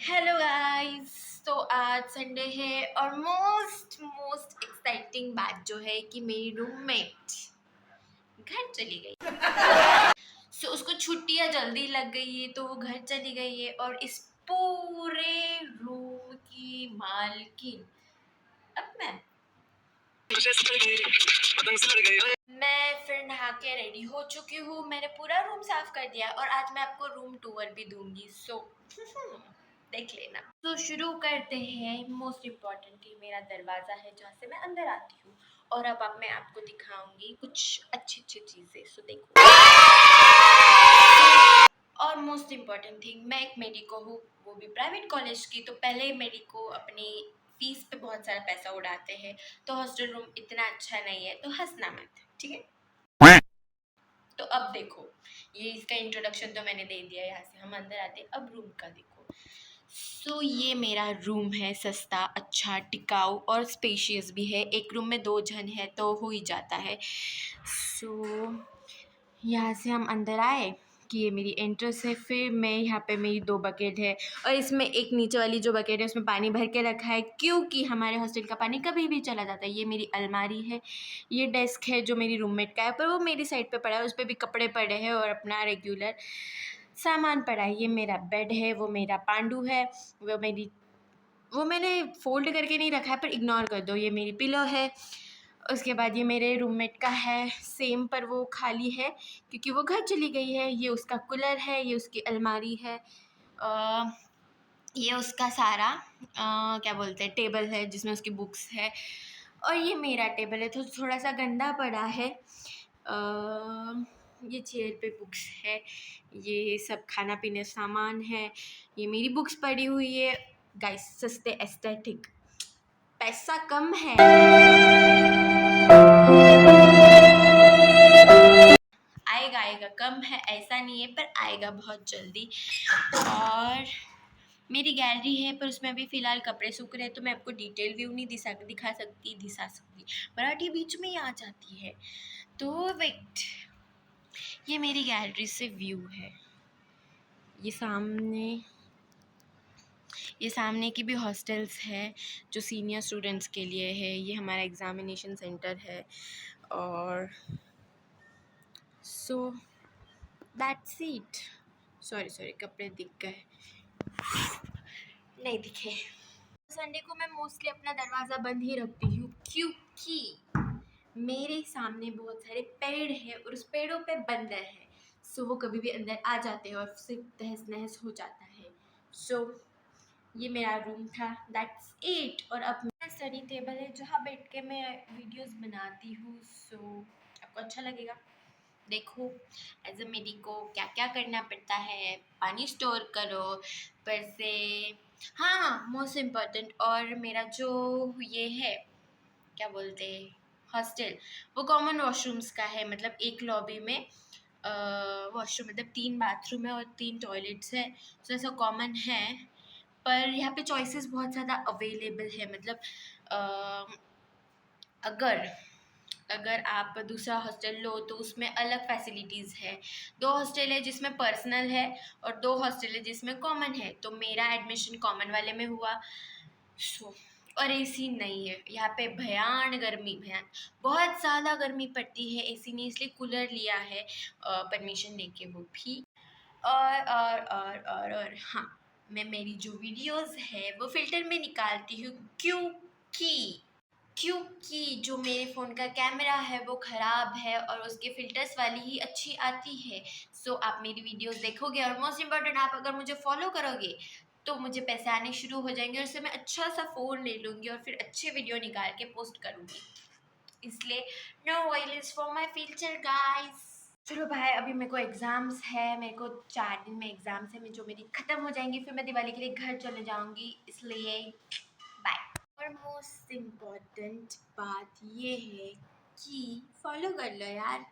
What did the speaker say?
Hello guys. तो आज Sunday है और मोस्ट मोस्ट एक्साइटिंग बात जो है कि मेरी रूममेट घर चली गई। उसको छुट्टियां जल्दी लग गई है तो वो घर चली गई है और इस पूरे रूम की मालकिन अब मैं फिर नहा के रेडी हो चुकी हूँ। मैंने पूरा रूम साफ कर दिया और आज मैं आपको रूम टूर भी दूंगी। देख लेना। तो शुरू करते हैं। मोस्ट इम्पॉर्टेंटली मेरा दरवाज़ा है जहाँ से मैं अंदर आती हूँ और अब मैं आपको दिखाऊंगी कुछ अच्छी अच्छी चीज़ें। सो देखो। और मोस्ट इम्पॉर्टेंट थिंग, मैं एक मेडिको हूँ, वो भी प्राइवेट कॉलेज की। तो पहले मेडिको अपनी फीस पे बहुत सारा पैसा उड़ाते हैं, तो हॉस्टल रूम इतना अच्छा नहीं है, तो हंसना मत, ठीक है। तो अब देखो, ये इसका इंट्रोडक्शन तो मैंने दे दिया। यहाँ से हम अंदर आते, अब रूम का देखो। ये मेरा रूम है, सस्ता, अच्छा, टिकाऊ और स्पेशियस भी है। एक रूम में 2 जन है तो हो ही जाता है। यहाँ से हम अंदर आए कि ये मेरी एंट्रेंस है। फिर मैं यहाँ पे मेरी 2 बकेट है और इसमें एक नीचे वाली जो बकेट है उसमें पानी भर के रखा है, क्योंकि हमारे हॉस्टल का पानी कभी भी चला जाता है। ये मेरी अलमारी है, ये डेस्क है जो मेरी रूममेट का है, पर वो मेरी साइड पे पड़ा है, उस पर भी कपड़े पड़े हैं और अपना रेगुलर सामान पड़ा है। ये मेरा बेड है, वो मेरा पांडू है, वो मैंने फ़ोल्ड करके नहीं रखा है, पर इग्नोर कर दो। ये मेरी पिलो है। उसके बाद ये मेरे रूममेट का है सेम, पर वो खाली है क्योंकि वो घर चली गई है। ये उसका कूलर है, ये उसकी अलमारी है, ये उसका सारा क्या बोलते हैं, टेबल है जिसमें उसकी बुक्स है। और ये मेरा टेबल है तो थोड़ा सा गंदा पड़ा है। ये चेयर पे बुक्स है, ये सब खाना पीने सामान है, ये मेरी बुक्स पड़ी हुई है। गाइस, सस्ते एस्थेटिक, पैसा कम है। आएगा आएगा, कम है ऐसा नहीं है, पर आएगा बहुत जल्दी। और मेरी गैलरी है, पर उसमें अभी फ़िलहाल कपड़े सूख रहे हैं तो मैं आपको डिटेल व्यू नहीं दिखा सकती। मराठी बीच में ही आ जाती है। तो वेट, ये मेरी गैलरी से व्यू है। ये सामने की भी हॉस्टल्स है जो सीनियर स्टूडेंट्स के लिए है। ये हमारा एग्ज़ामिनेशन सेंटर है। और दैट्स इट। सॉरी, कपड़े दिख गए, नहीं दिखे। संडे को मैं मोस्टली अपना दरवाज़ा बंद ही रखती हूँ क्योंकि मेरे सामने बहुत सारे पेड़ हैं और उस पेड़ों पे बंदर है। वो कभी भी अंदर आ जाते हैं और सिर्फ तहस नहस हो जाता है। ये मेरा रूम था, दैट्स इट। और अब मेरा स्टडी टेबल है जहाँ बैठ के मैं वीडियोस बनाती हूँ। आपको अच्छा लगेगा। देखो, एज अ मेडी को क्या क्या करना पड़ता है। पानी स्टोर करो, पर से हाँ, मोस्ट इम्पॉर्टेंट, और मेरा जो ये है, क्या बोलते हैं, हॉस्टल, वो कॉमन वॉशरूम्स का है। मतलब एक लॉबी में वॉशरूम, मतलब 3 बाथरूम है और 3 टॉयलेट्स है। ऐसा कॉमन है, पर यहाँ पे चॉइसेस बहुत ज़्यादा अवेलेबल है। मतलब अगर अगर आप दूसरा हॉस्टल लो तो उसमें अलग फैसिलिटीज़ है। 2 हॉस्टल है जिसमें पर्सनल है और 2 हॉस्टल है जिसमें कॉमन है। तो मेरा एडमिशन कॉमन वाले में हुआ। और एसी नहीं है यहाँ पे। भयान बहुत ज़्यादा गर्मी पड़ती है। एसी नहीं, इसलिए कूलर लिया है परमिशन लेके, वो भी। और हाँ, मैं मेरी जो वीडियोस है वो फ़िल्टर में निकालती हूँ क्योंकि जो मेरे फ़ोन का कैमरा है वो ख़राब है और उसके फ़िल्टर्स वाली ही अच्छी आती है। आप मेरी वीडियोस देखोगे और मोस्ट इम्पॉर्टेंट, आप अगर मुझे फॉलो करोगे तो मुझे पैसे आने शुरू हो जाएंगे और उससे मैं अच्छा सा फ़ोन ले लूँगी और फिर अच्छे वीडियो निकाल के पोस्ट करूँगी। इसलिए no violence for my future guys. चलो भाई, अभी मेरे को एग्ज़ाम्स है, मेरे को 4 दिन में एग्ज़ाम्स है, जो मेरी ख़त्म हो जाएंगी, फिर मैं दिवाली के लिए घर चले जाऊँगी। इसलिए बाय। और मोस्ट इम्पॉर्टेंट बात ये है कि फॉलो कर लो यार।